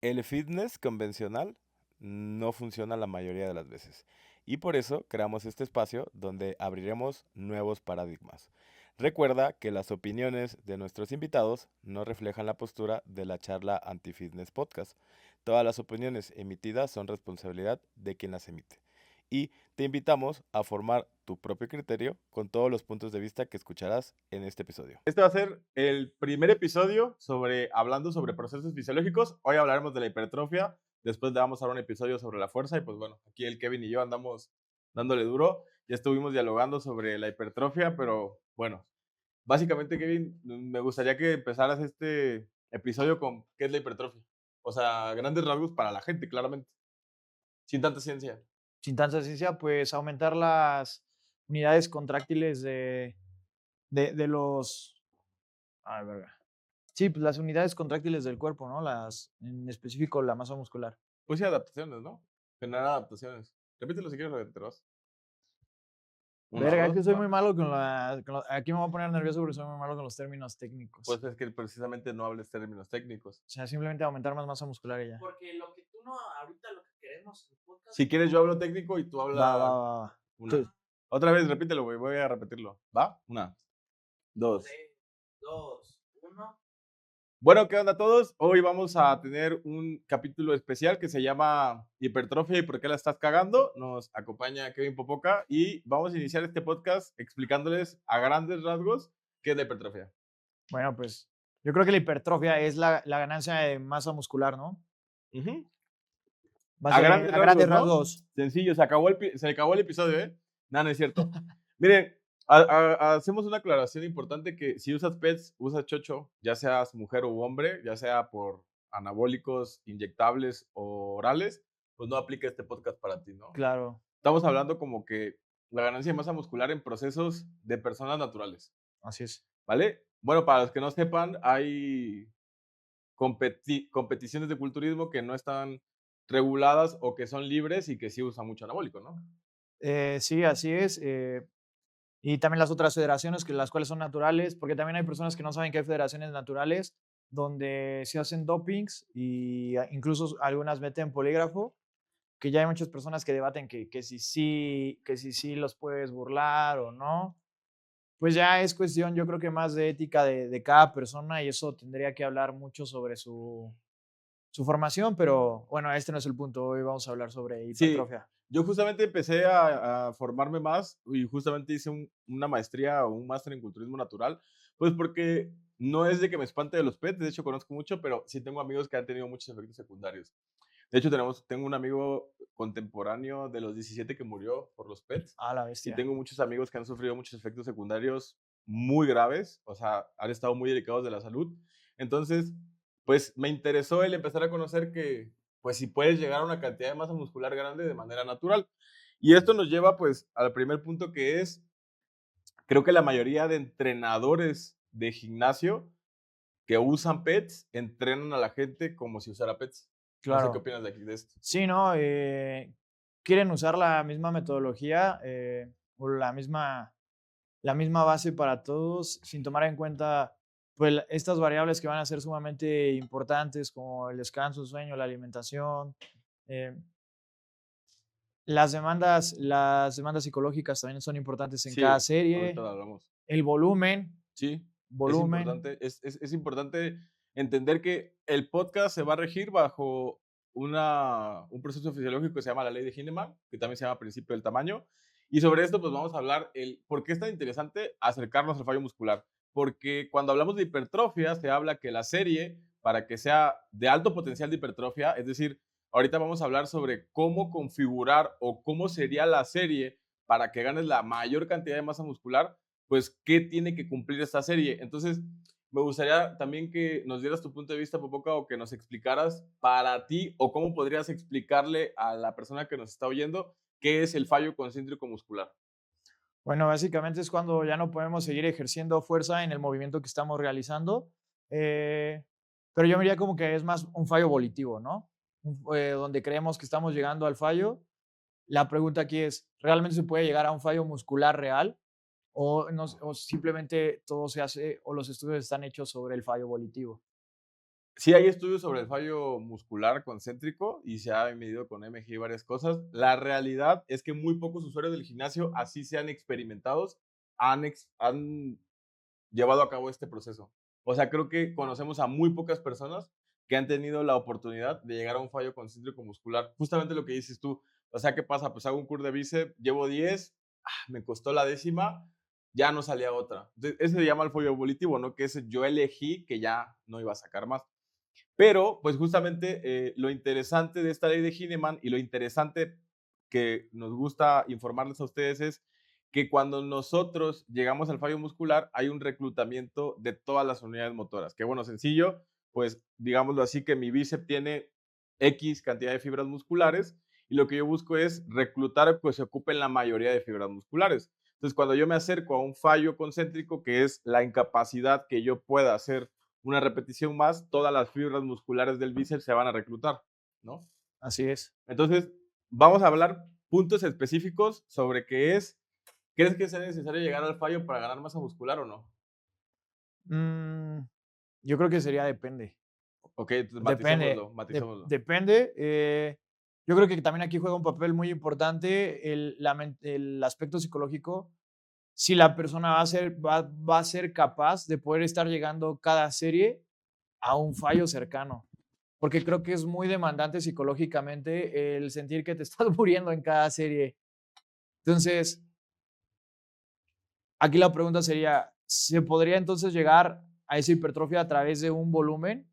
El fitness convencional no funciona la mayoría de las veces y por eso creamos este espacio donde abriremos nuevos paradigmas. Recuerda que las opiniones de nuestros invitados no reflejan la postura de la charla Anti-Fitness Podcast. Todas las opiniones emitidas son responsabilidad de quien las emite. Y te invitamos a formar tu propio criterio con todos los puntos de vista que escucharás en este episodio. Este va a ser el primer episodio hablando sobre procesos fisiológicos. Hoy hablaremos de la hipertrofia. Después le vamos a dar un episodio sobre la fuerza. Y pues bueno, aquí el Kevin y yo andamos dándole duro. Ya estuvimos dialogando sobre la hipertrofia, pero bueno, básicamente, Kevin, me gustaría que empezaras este episodio con qué es la hipertrofia. O sea, grandes rasgos para la gente, claramente, sin tanta ciencia. Sin tanta ciencia, pues aumentar las unidades contráctiles de los. Ay, verga. Sí, pues las unidades contráctiles del cuerpo, ¿no? En específico, la masa muscular. Pues sí, adaptaciones, ¿no? Generar adaptaciones. Repítelo si quieres, te vas. Una, Verga, es que dos, soy va. muy malo aquí me voy a poner nervioso porque soy muy malo con los términos técnicos. Pues es que precisamente no hables términos técnicos. O sea, simplemente aumentar más masa muscular y ya. Porque lo que tú no, ahorita lo que queremos en el podcast. Si quieres, yo hablo técnico y tú Va, hablas va, va, va. una. Sí. Otra vez, repítelo, güey. Voy a repetirlo. ¿Va? Una, dos. 3, 2, 1. Bueno, ¿qué onda a todos? Hoy vamos a tener un capítulo especial que se llama Hipertrofia y por qué la estás cagando. Nos acompaña Kevin Popoca y vamos a iniciar este podcast explicándoles a grandes rasgos qué es la hipertrofia. Bueno, pues yo creo que la hipertrofia es la ganancia de masa muscular, ¿no? Ujú. A grandes ¿no? rasgos. Sencillo, se acabó el episodio, ¿eh? Nada, no es cierto. Miren, hacemos una aclaración importante que si usas pets, usas chocho, ya seas mujer o hombre, ya sea por anabólicos, inyectables o orales, pues no aplica este podcast para ti, ¿no? Claro, Estamos hablando como que la ganancia de masa muscular en procesos de personas naturales, así es. ¿vale? Bueno, para los que no sepan, hay competiciones de culturismo que no están reguladas o que son libres y que sí usan mucho anabólico, ¿no? Sí, así es. Y también las otras federaciones, las cuales son naturales, porque también hay personas que no saben que hay federaciones naturales donde se hacen dopings y incluso algunas meten polígrafo, que ya hay muchas personas que debaten que si sí los puedes burlar o no. Pues ya es cuestión, yo creo que más de ética de cada persona y eso tendría que hablar mucho sobre su formación, pero bueno, este no es el punto. Hoy vamos a hablar sobre Sí, hipertrofia. yo justamente empecé a formarme más y justamente hice una maestría o un máster en culturismo natural, pues porque no es de que me espante de los pets, de hecho conozco mucho, pero sí tengo amigos que han tenido muchos efectos secundarios. De hecho, tengo un amigo contemporáneo de los 17 que murió por los pets A la y bestia. tengo muchos amigos que han sufrido muchos efectos secundarios muy graves, o sea, han estado muy delicados de la salud. Entonces, pues me interesó el empezar a conocer que, pues si puedes llegar a una cantidad de masa muscular grande de manera natural. Y esto nos lleva pues al primer punto que es, creo que la mayoría de entrenadores de gimnasio que usan pets entrenan a la gente como si usara pets. No sé qué Claro. opinas de esto. Sí, ¿no? Quieren usar la misma metodología o la misma base para todos sin tomar en cuenta pues, estas variables que van a ser sumamente importantes como el descanso, el sueño, la alimentación. eh, las demandas psicológicas también son importantes en cada Sí, ahorita serie. lo hablamos. El volumen, Sí, volumen. es importante entender que el podcast se va a regir bajo un proceso fisiológico que se llama la ley de Hinneman, que también se llama principio del tamaño. Y sobre esto, pues vamos a hablar el por qué es tan interesante acercarnos al fallo muscular. Porque cuando hablamos de hipertrofia, se habla que la serie, para que sea de alto potencial de hipertrofia, es decir, ahorita vamos a hablar sobre cómo configurar o cómo sería la serie para que ganes la mayor cantidad de masa muscular, pues, ¿qué tiene que cumplir esta serie? Entonces, me gustaría también que nos dieras tu punto de vista, Popoca, o que nos explicaras para ti o cómo podrías explicarle a la persona que nos está oyendo qué es el fallo concéntrico muscular. Bueno, básicamente es cuando ya no podemos seguir ejerciendo fuerza en el movimiento que estamos realizando. Pero yo diría como que es más un fallo volitivo, ¿no? Donde creemos que estamos llegando al fallo. La pregunta aquí es, ¿realmente se puede llegar a un fallo muscular real? ¿O, o simplemente todo se hace o los estudios están hechos sobre el fallo volitivo? Sí hay estudios sobre el fallo muscular concéntrico y se ha medido con MG y varias cosas. La realidad es que muy pocos usuarios del gimnasio, así sean experimentados, han llevado a cabo este proceso. O sea, creo que conocemos a muy pocas personas que han tenido la oportunidad de llegar a un fallo concéntrico muscular. Justamente lo que dices tú. O sea, ¿qué pasa? Pues hago un curl de bíceps, llevo 10, me costó la décima, ya no salía otra. Entonces, ese se llama el fallo evolutivo, ¿no? Que ese yo elegí que ya no iba a sacar más. Pero, pues justamente lo interesante de esta ley de Heinemann y lo interesante que nos gusta informarles a ustedes es que cuando nosotros llegamos al fallo muscular hay un reclutamiento de todas las unidades motoras. Que bueno, sencillo, pues digámoslo así, que mi bíceps tiene X cantidad de fibras musculares y lo que yo busco es reclutar pues se ocupen la mayoría de fibras musculares. Entonces, cuando yo me acerco a un fallo concéntrico, que es la incapacidad que yo pueda hacer una repetición más, todas las fibras musculares del bíceps se van a reclutar, ¿no? Así es. Entonces, vamos a hablar puntos específicos sobre qué es. ¿Crees que sea necesario llegar al fallo para ganar masa muscular o no? Yo creo que sería depende. Ok, entonces Depende. maticémoslo. Depende. Yo creo que también aquí juega un papel muy importante el aspecto psicológico. Si la persona va a ser capaz de poder estar llegando cada serie a un fallo cercano. Porque creo que es muy demandante psicológicamente el sentir que te estás muriendo en cada serie. Entonces, aquí la pregunta sería, ¿se podría entonces llegar a esa hipertrofia a través de un volumen?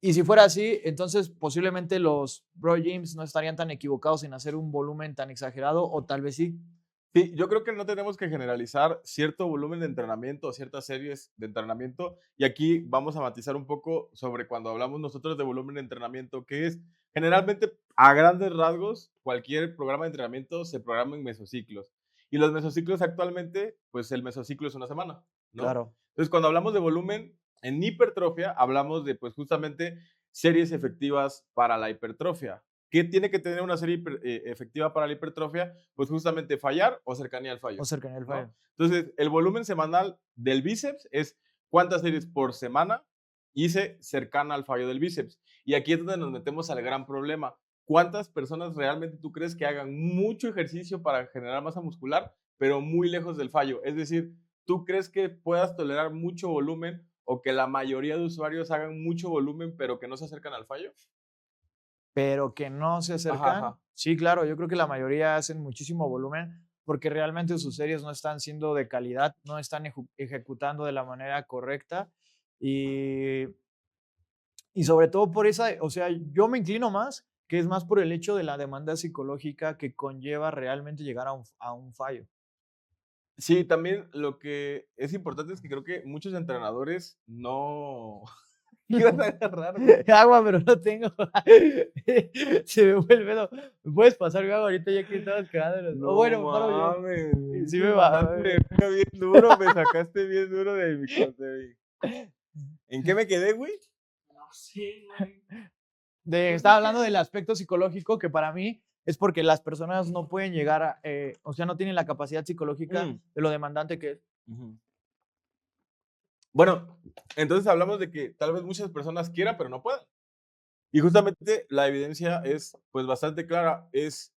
Y si fuera así, entonces posiblemente los Bro Gyms no estarían tan equivocados en hacer un volumen tan exagerado, o tal vez sí. Sí, yo creo que no tenemos que generalizar cierto volumen de entrenamiento o ciertas series de entrenamiento. Y aquí vamos a matizar un poco sobre cuando hablamos nosotros de volumen de entrenamiento, que es generalmente a grandes rasgos, cualquier programa de entrenamiento se programa en mesociclos. Y los mesociclos actualmente, pues el mesociclo es una semana, ¿no? Claro. Entonces, cuando hablamos de volumen en hipertrofia, hablamos de, pues justamente, series efectivas para la hipertrofia. ¿Qué tiene que tener una serie efectiva para la hipertrofia? Pues justamente fallar o cercanía al fallo. O cercanía del fallo. ¿No? Entonces, el volumen semanal del bíceps es cuántas series por semana hice cercana al fallo del bíceps. Y aquí es donde nos metemos al gran problema. ¿Cuántas personas realmente tú crees que hagan mucho ejercicio para generar masa muscular, pero muy lejos del fallo? Es decir, ¿tú crees que puedas tolerar mucho volumen o que la mayoría de usuarios hagan mucho volumen, pero que no se acercan al fallo? Pero que no se Ajá, acercan. ajá. Sí, claro, yo creo que la mayoría hacen muchísimo volumen porque realmente sus series no están siendo de calidad, no están ejecutando de la manera correcta y, y sobre todo por esa, o sea, yo me inclino más, que es más por el hecho de la demanda psicológica que conlleva realmente llegar a un fallo. Sí, también lo que es importante es que creo que muchos entrenadores no. ¿Qué vas a agarrar, güey? Agua, pero no tengo. Se me vuelve. No. ¿Me puedes pasar mi agua ahorita ya que estabas quedándonos? O bueno, paro yo. mames. Sí me va. Me bien duro, me sacaste bien duro de mi ¿En qué me quedé, güey? No sé, güey. Estaba hablando del aspecto psicológico que para mí es porque las personas no pueden llegar a, o sea, no tienen la capacidad psicológica Mm. de lo demandante que es. Ujú. Bueno, entonces hablamos de que tal vez muchas personas quieran, pero no puedan. Y justamente la evidencia es pues bastante clara, es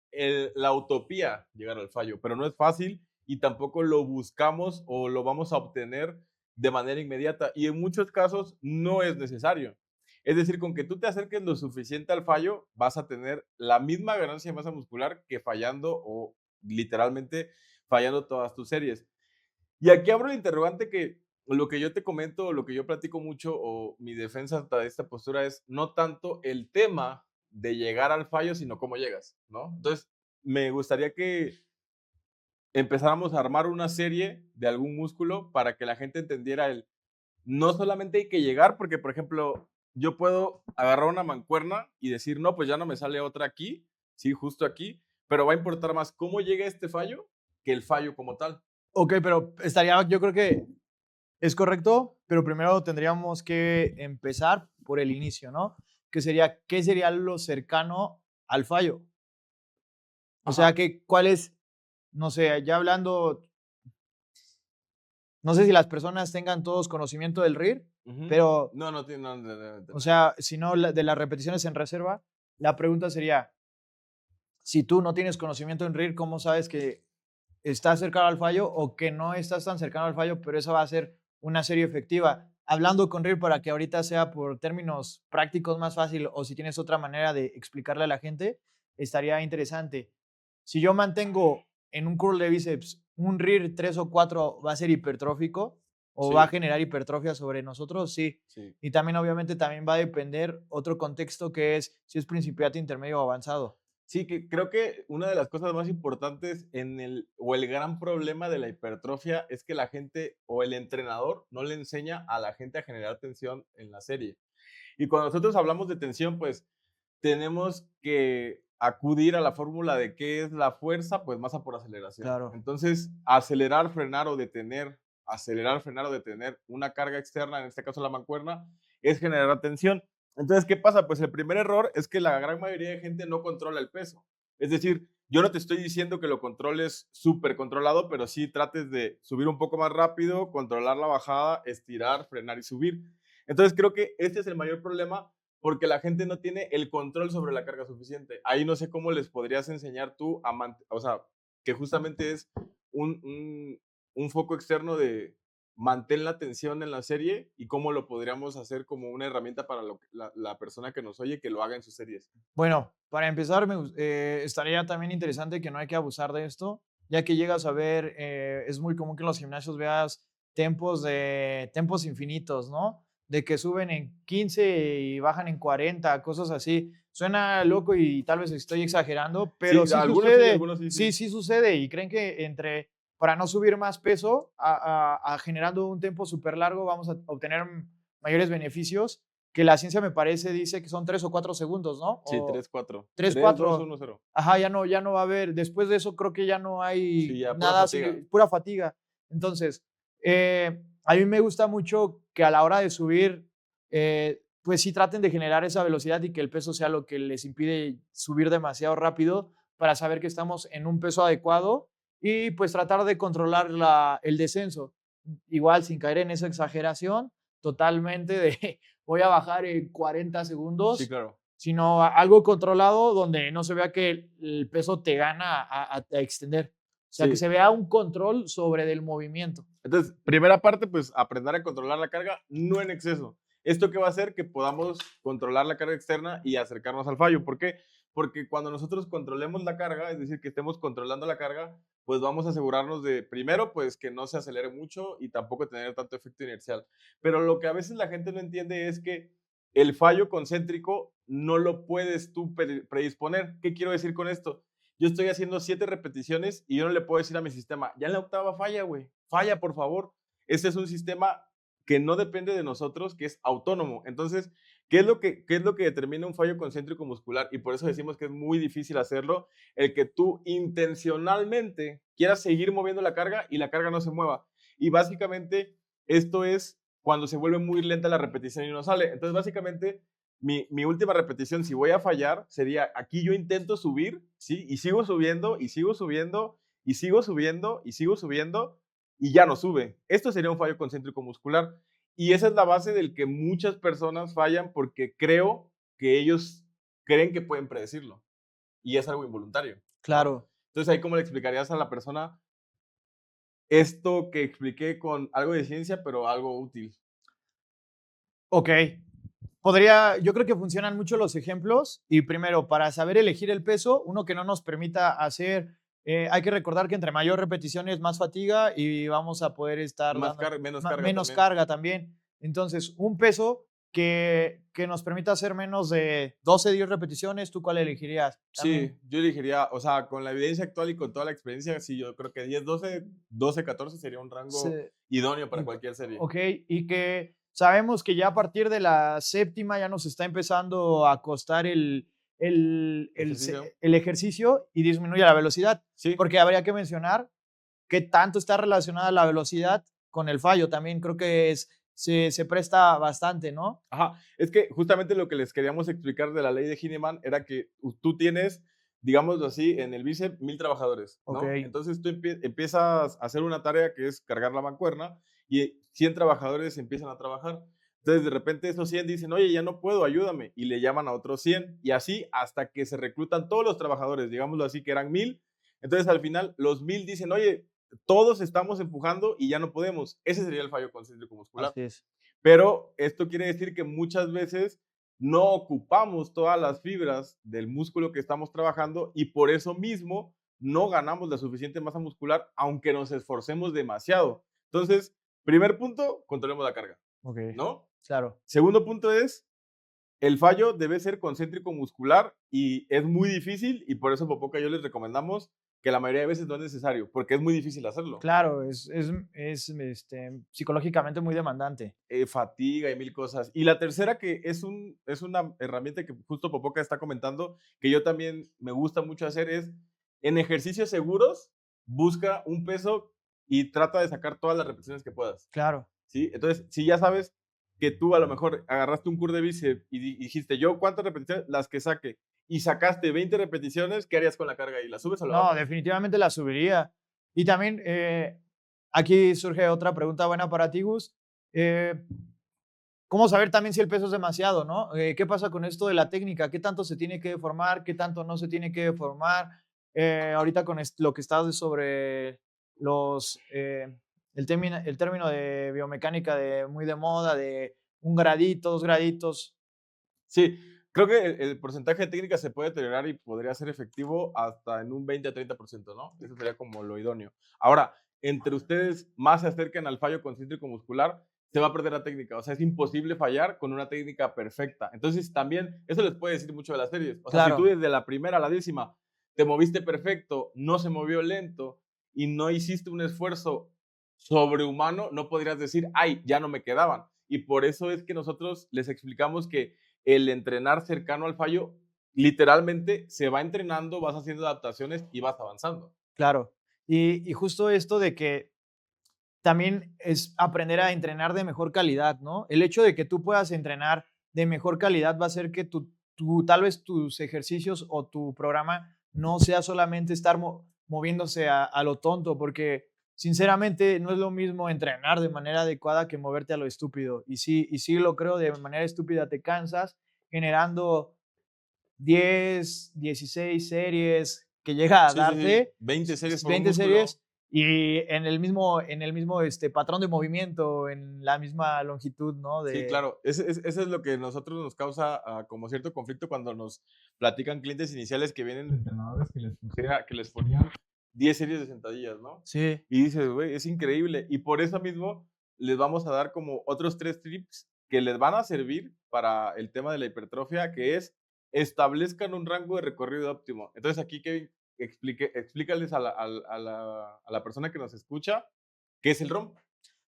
la utopía llegar al fallo, pero no es fácil y tampoco lo buscamos o lo vamos a obtener de manera inmediata y en muchos casos no es necesario. Es decir, con que tú te acerques lo suficiente al fallo, vas a tener la misma ganancia de masa muscular que fallando o literalmente fallando todas tus series. Y aquí abro el interrogante que lo que yo te comento, lo que yo platico mucho o mi defensa ante esta postura es no tanto el tema de llegar al fallo, sino cómo llegas, ¿no? Entonces, me gustaría que empezáramos a armar una serie de algún músculo para que la gente entendiera el, no solamente hay que llegar, porque, por ejemplo, yo puedo agarrar una mancuerna y decir, no, pues ya no me sale otra aquí, sí, justo aquí, pero va a importar más cómo llega este fallo que el fallo como tal. Ok, pero estaría, yo creo que es correcto, pero primero tendríamos que empezar por el inicio, ¿no? Que sería, ¿qué sería lo cercano al fallo? O sea, Ajá. que, ¿cuál es, no sé, ya hablando, no sé si las personas tengan todos conocimiento del RIR, Ujú. pero, No tiene, no. o sea, si no, de las repeticiones en reserva, la pregunta sería, si tú no tienes conocimiento en RIR, ¿cómo sabes que estás cercano al fallo o que no estás tan cercano al fallo, pero esa va a ser una serie efectiva? Hablando con RIR para que ahorita sea por términos prácticos más fácil o si tienes otra manera de explicarle a la gente, estaría interesante. Si yo mantengo en un curl de bíceps un RIR 3 o 4, ¿va a ser hipertrófico o va a Sí, generar hipertrofia sobre nosotros? Sí. sí. Y también obviamente también va a depender otro contexto que es si es principiante, intermedio o avanzado. Sí, que creo que una de las cosas más importantes o el gran problema de la hipertrofia es que la gente o el entrenador no le enseña a la gente a generar tensión en la serie. Y cuando nosotros hablamos de tensión, pues tenemos que acudir a la fórmula de qué es la fuerza, pues masa por aceleración. Claro. Entonces, acelerar, frenar o detener una carga externa, en este caso la mancuerna, es generar tensión. Entonces, ¿qué pasa? Pues el primer error es que la gran mayoría de gente no controla el peso. Es decir, yo no te estoy diciendo que lo controles súper controlado, pero sí trates de subir un poco más rápido, controlar la bajada, estirar, frenar y subir. Entonces, creo que este es el mayor problema porque la gente no tiene el control sobre la carga suficiente. Ahí no sé cómo les podrías enseñar tú o sea, que justamente es un foco externo de mantén la tensión en la serie y cómo lo podríamos hacer como una herramienta para la persona que nos oye que lo haga en sus series. Bueno, para empezar, estaría también interesante que no hay que abusar de esto, ya que llegas a ver, es muy común que en los gimnasios veas tempos infinitos, ¿no? De que suben en 15 y bajan en 40, cosas así. Suena loco y tal vez estoy exagerando, pero Sí, sí algunos sí, sucede. algunos sí, Sí, sí. sí sucede. Y creen que para no subir más peso, a generando un tempo súper largo, vamos a obtener mayores beneficios que la ciencia me parece dice que son 3 o 4 segundos, ¿no? Sí, O 3-4. 3 3-2, 4. 1-0. Ajá, ya no va a haber. Después de eso creo que ya no Sí, hay ya, pura nada, fatiga. pura fatiga. Entonces, a mí me gusta mucho que a la hora de subir, pues sí traten de generar esa velocidad y que el peso sea lo que les impide subir demasiado rápido para saber que estamos en un peso adecuado y pues tratar de controlar el descenso. Igual sin caer en esa exageración totalmente de voy a bajar en 40 Sí, segundos, claro. sino algo controlado donde no se vea que el peso te gana a extender. O sea, que Sí. se vea un control sobre del movimiento. Entonces, primera parte, pues aprender a controlar la carga, no en exceso. ¿Esto qué va a hacer? Que podamos controlar la carga externa y acercarnos al fallo. ¿Por qué? Porque cuando nosotros controlemos la carga, es decir, que estemos controlando la carga, pues vamos a asegurarnos de, primero, pues que no se acelere mucho y tampoco tener tanto efecto inercial. Pero lo que a veces la gente no entiende es que el fallo concéntrico no lo puedes tú predisponer. ¿Qué quiero decir con esto? Yo estoy haciendo 7 repeticiones y yo no le puedo decir a mi sistema, ya en la octava falla, güey, falla, por favor. Este es un sistema que no depende de nosotros, que es autónomo. Entonces, qué es lo que determina un fallo concéntrico muscular? Y por eso decimos que es muy difícil hacerlo, el que tú intencionalmente quieras seguir moviendo la carga y la carga no se mueva. Y básicamente esto es cuando se vuelve muy lenta la repetición y no sale. Entonces, básicamente, mi última repetición, si voy a fallar, sería aquí yo intento subir, ¿sí? Y sigo subiendo, y sigo subiendo, y sigo subiendo, y sigo subiendo, y ya no sube. Esto sería un fallo concéntrico muscular. Y esa es la base del que muchas personas fallan porque creo que ellos creen que pueden predecirlo. Y es algo involuntario, ¿no? Claro. Entonces, ahí cómo le explicarías a la persona esto que expliqué con algo de ciencia, pero algo útil. Ok. Yo creo que funcionan mucho los ejemplos y primero, para saber elegir el peso, uno que no nos permita hacer, hay que recordar que entre mayor repeticiones, más fatiga y vamos a poder estar dando Menos carga menos también. carga también. Entonces, un peso que nos permita hacer menos de 12, 10 repeticiones, ¿tú cuál elegirías? También. Sí, yo elegiría, o sea, con la evidencia actual y con toda la experiencia, sí, yo creo que 10, 12, 12, 14 sería un rango Se- idóneo para y- cualquier serie. Ok, y que sabemos que ya a partir de la séptima ya nos está empezando a costar Ejercicio. el ejercicio y disminuye la velocidad, Sí, porque habría que mencionar qué tanto está relacionada la velocidad con el fallo. También creo que se presta bastante, ¿no? ajá. Es que justamente lo que les queríamos explicar de la ley de Heinemann era que tú tienes, digámoslo así, en el bíceps 1000 trabajadores, Ok, ¿no? Entonces tú empiezas a hacer una tarea que es cargar la mancuerna y 100 trabajadores empiezan a trabajar. Entonces, de repente esos 100 dicen, oye, ya no puedo, ayúdame, y le llaman a otros 100, y así hasta que se reclutan todos los trabajadores, digámoslo así, que eran 1000. Entonces, al final, los 1000 dicen, oye, todos estamos empujando y ya no podemos. Ese sería el fallo concéntrico muscular. Así es. Pero esto quiere decir que muchas veces no ocupamos todas las fibras del músculo que estamos trabajando y por eso mismo no ganamos la suficiente masa muscular, aunque nos esforcemos demasiado. Entonces, primer punto, controlemos la carga, Ok, ¿no? claro. Segundo punto es, el fallo debe ser concéntrico muscular y es muy difícil y por eso Popoca y yo les recomendamos que la mayoría de veces no es necesario, porque es muy difícil hacerlo. Claro, psicológicamente muy demandante. Fatiga y mil cosas. Y la tercera que es una herramienta que justo Popoca está comentando, que yo también me gusta mucho hacer es, en ejercicios seguros, busca un peso y trata de sacar todas las repeticiones que puedas. Claro. ¿Sí? Entonces, si ya sabes que tú a lo mejor agarraste un curl de bíceps y dijiste, yo cuántas repeticiones, las que saque, y sacaste 20 repeticiones, ¿qué harías con la carga ahí? ¿La subes o la No, bajas? definitivamente la subiría. Y también aquí surge otra pregunta buena para ti, Gus. ¿Cómo saber también si el peso es demasiado, no? ¿Qué pasa con esto de la técnica? ¿Qué tanto se tiene que deformar? ¿Qué tanto no se tiene que deformar? Ahorita con lo que estás sobre el término de biomecánica muy de moda, de 1 gradito, 2 graditos. Sí, creo que el porcentaje de técnica se puede deteriorar y podría ser efectivo hasta en un 20 a 30%, ¿no? Eso sería como lo idóneo. Ahora, entre ustedes más se acercan al fallo concéntrico muscular, se va a perder la técnica. O sea, es imposible fallar con una técnica perfecta. Entonces, también, eso les puede decir mucho de las series. O sea, si tú Claro, desde la primera a la 10ª te moviste perfecto, no se movió lento y no hiciste un esfuerzo sobrehumano, no podrías decir, ay, ya no me quedaban. Y por eso es que nosotros les explicamos que el entrenar cercano al fallo, literalmente se va entrenando, vas haciendo adaptaciones y vas avanzando. claro. Y justo esto de que también es aprender a entrenar de mejor calidad, ¿no? El hecho de que tú puedas entrenar de mejor calidad va a hacer que tal vez tus ejercicios o tu programa no sea solamente estar moviéndose a lo tonto, porque sinceramente no es lo mismo entrenar de manera adecuada que moverte a lo estúpido. Y sí lo creo, de manera estúpida te cansas generando 10, 16 series que llega a Sí, sí, sí. darte, 20 series por un 20 músculo. series y en el mismo patrón de movimiento, en la misma longitud, ¿no? Sí, claro. Eso es lo que nosotros nos causa como cierto conflicto cuando nos platican clientes iniciales que vienen de entrenadores que les ponían 10 series de sentadillas, ¿no? Sí, Y dices, güey, es increíble. Y por eso mismo les vamos a dar como otros 3 tips que les van a servir para el tema de la hipertrofia, que es establezcan un rango de recorrido óptimo. Entonces aquí, Kevin, explícales a la persona que nos escucha qué es el ROM.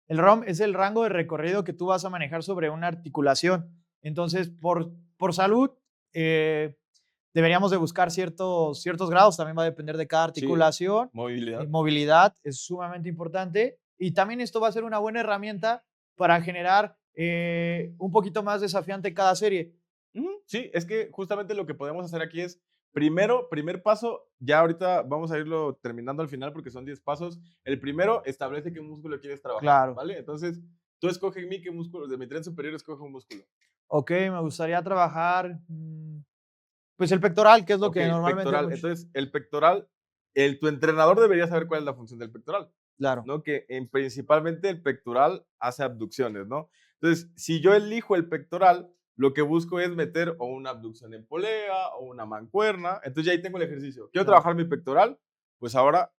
el ROM es el rango de recorrido que tú vas a manejar sobre una articulación. Entonces, por salud, deberíamos de buscar ciertos grados, también va a depender de cada Sí, articulación. movilidad. Movilidad es sumamente importante y también esto va a ser una buena herramienta para generar un poquito más desafiante cada serie. Sí, es que justamente lo que podemos hacer aquí es, primer paso, ya ahorita vamos a irlo terminando al final porque son 10 pasos. El primero, establece qué músculo quieres trabajar, Claro. ¿vale? Entonces, tú escoge en mí qué músculo, de mi tren superior escoge un músculo. Ok, me gustaría trabajar, pues el pectoral, que es lo Ok, que normalmente pectoral. Entonces, el pectoral, tu entrenador debería saber cuál es la función del pectoral, Claro, ¿no? Que principalmente el pectoral hace abducciones, ¿no? Entonces, si yo elijo el pectoral, lo que busco es meter o una abducción en polea o una mancuerna. Entonces ya ahí tengo el ejercicio. Quiero Claro. trabajar mi pectoral, pues ahora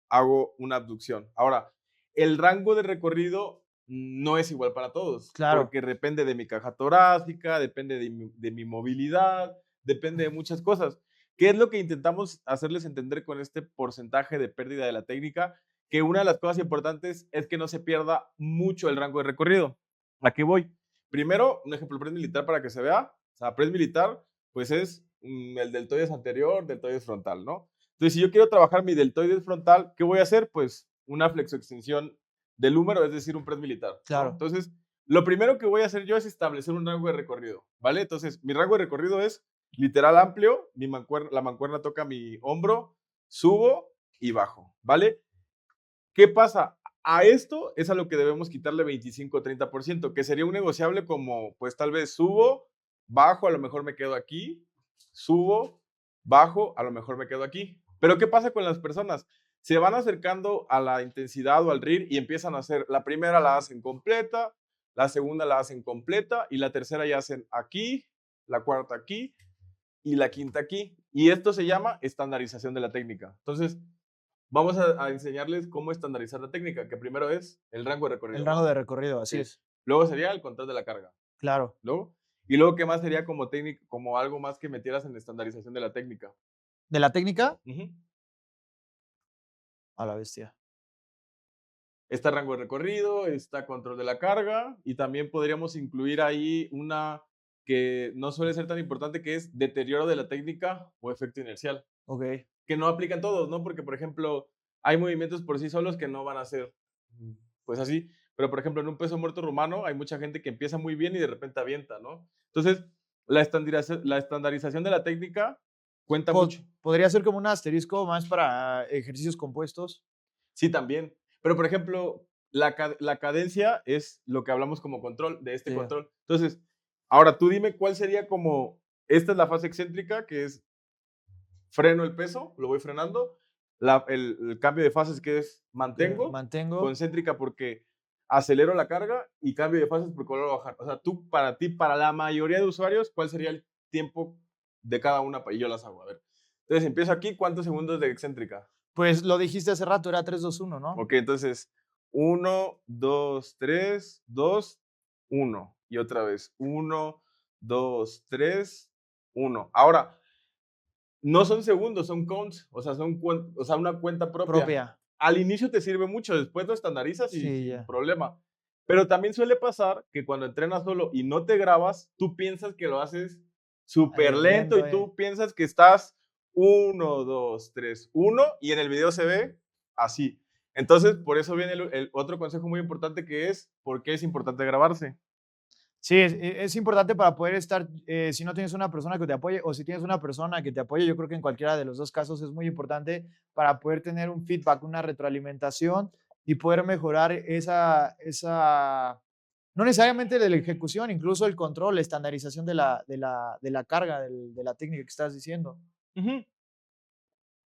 hago una abducción. Ahora, el rango de recorrido no es igual para todos, Claro. porque depende de mi caja torácica, depende de mi movilidad, depende de muchas cosas. ¿Qué es lo que intentamos hacerles entender con este porcentaje de pérdida de la técnica? Que una de las cosas importantes es que no se pierda mucho el rango de recorrido. ¿A qué voy? Primero, un ejemplo, press militar para que se vea. O sea, press militar, pues es el deltoides anterior, deltoides frontal, ¿no? Entonces, si yo quiero trabajar mi deltoides frontal, ¿qué voy a hacer? Pues una flexoextensión del húmero, es decir, un press militar, ¿no? Claro. Entonces, lo primero que voy a hacer yo es establecer un rango de recorrido, ¿vale? Entonces, mi rango de recorrido es literal amplio, la mancuerna toca mi hombro, subo y bajo, ¿vale? ¿Qué pasa? A esto es a lo que debemos quitarle 25 o 30%, que sería un negociable como, pues tal vez subo, bajo, a lo mejor me quedo aquí, subo, bajo, a lo mejor me quedo aquí. Pero ¿qué pasa con las personas? Se van acercando a la intensidad o al RIR y empiezan a hacer, la primera la hacen completa, la segunda la hacen completa y la tercera ya hacen aquí, la cuarta aquí y la quinta aquí. Y esto se llama estandarización de la técnica. Entonces, vamos a enseñarles cómo estandarizar la técnica, que primero es el rango de recorrido. El rango de recorrido, así Sí. es. Luego sería el control de la carga. Claro. Luego, y luego, ¿qué más sería como técnica, como algo más que metieras en la estandarización de la técnica? De la técnica Ujú. a la bestia. Está rango de recorrido, está control de la carga y también podríamos incluir ahí una que no suele ser tan importante, que es deterioro de la técnica o efecto inercial, Ok. que no aplican todos, ¿no? Porque, por ejemplo, hay movimientos por sí solos que no van a ser, pues así, pero, por ejemplo, en un peso muerto rumano hay mucha gente que empieza muy bien y de repente avienta, ¿no? Entonces, la estandarización de la técnica cuenta mucho. Podría ser como un asterisco más para ejercicios compuestos. Sí, también. Pero, por ejemplo, la cadencia es lo que hablamos como control, de este Sí. control. Entonces, ahora tú dime cuál sería como, esta es la fase excéntrica, que es freno el peso, lo voy frenando. El cambio de fases, que es mantengo. Mantengo. Concéntrica porque acelero la carga y cambio de fases porque vuelvo a bajar. O sea, tú, para ti, para la mayoría de usuarios, ¿cuál sería el tiempo de cada una? Y yo las hago, a ver. Entonces, empiezo aquí, ¿cuántos segundos de excéntrica? Pues lo dijiste hace rato, era 3, 2, 1, ¿no? Ok, entonces 1, 2, 3, 2, 1. Y otra vez 1, 2, 3, 1. Ahora, no son segundos, son counts, o sea, una cuenta propia. Al inicio te sirve mucho, después lo estandarizas y Sí, sin ya. problema. Pero también suele pasar que cuando entrenas solo y no te grabas, tú piensas que lo haces súper lento y tú piensas que estás 1, 2, 3, 1 y en el video se ve así. Entonces, por eso viene el otro consejo muy importante, que es por qué es importante grabarse. Sí, es importante para poder estar, si no tienes una persona que te apoye o si tienes una persona que te apoye, yo creo que en cualquiera de los dos casos es muy importante para poder tener un feedback, una retroalimentación y poder mejorar no necesariamente de la ejecución, incluso el control, la estandarización de la carga, de la técnica que estás diciendo. Ujú.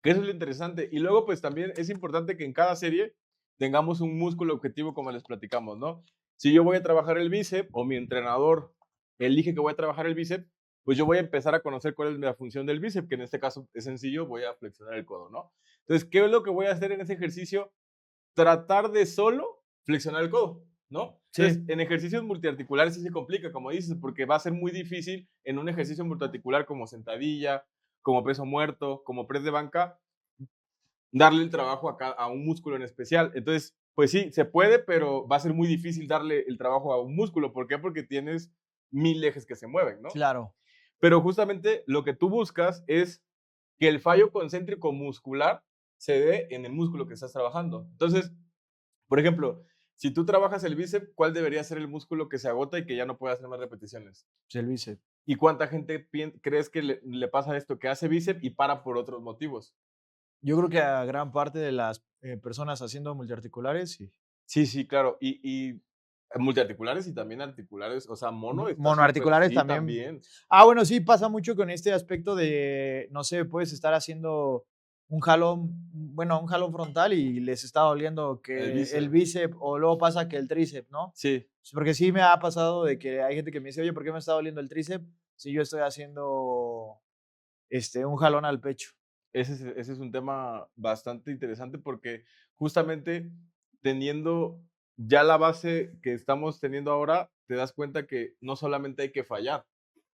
Que eso es lo interesante. Y luego, pues también es importante que en cada serie tengamos un músculo objetivo, como les platicamos, ¿no? Si yo voy a trabajar el bíceps o mi entrenador elige que voy a trabajar el bíceps, pues yo voy a empezar a conocer cuál es la función del bíceps, que en este caso es sencillo, voy a flexionar el codo, ¿no? Entonces, ¿qué es lo que voy a hacer en ese ejercicio? Tratar de solo flexionar el codo, ¿no? Sí. Entonces, en ejercicios multiarticulares sí se complica, como dices, porque va a ser muy difícil en un ejercicio multiarticular como sentadilla, como peso muerto, como press de banca, darle el trabajo a un músculo en especial. Entonces, pues sí, se puede, pero va a ser muy difícil darle el trabajo a un músculo. ¿Por qué? Porque tienes 1000 ejes que se mueven, ¿no? Claro. Pero justamente lo que tú buscas es que el fallo concéntrico muscular se dé en el músculo que estás trabajando. Entonces, por ejemplo, si tú trabajas el bíceps, ¿cuál debería ser el músculo que se agota y que ya no puede hacer más repeticiones? El bíceps. ¿Y cuánta gente crees que le pasa esto, que hace bíceps y para por otros motivos? Yo creo que a gran parte de las personas haciendo multiarticulares, sí. Sí, claro. Y multiarticulares y también articulares, o sea, Monoarticulares sí, también. Ah, bueno, sí, pasa mucho con este aspecto de, no sé, puedes estar haciendo un jalón frontal y les está doliendo que el bíceps o luego pasa que el tríceps, ¿no? Sí. Porque sí me ha pasado de que hay gente que me dice, oye, ¿por qué me está doliendo el tríceps si yo estoy haciendo un jalón al pecho? Ese es un tema bastante interesante porque justamente teniendo ya la base que estamos teniendo ahora, te das cuenta que no solamente hay que fallar.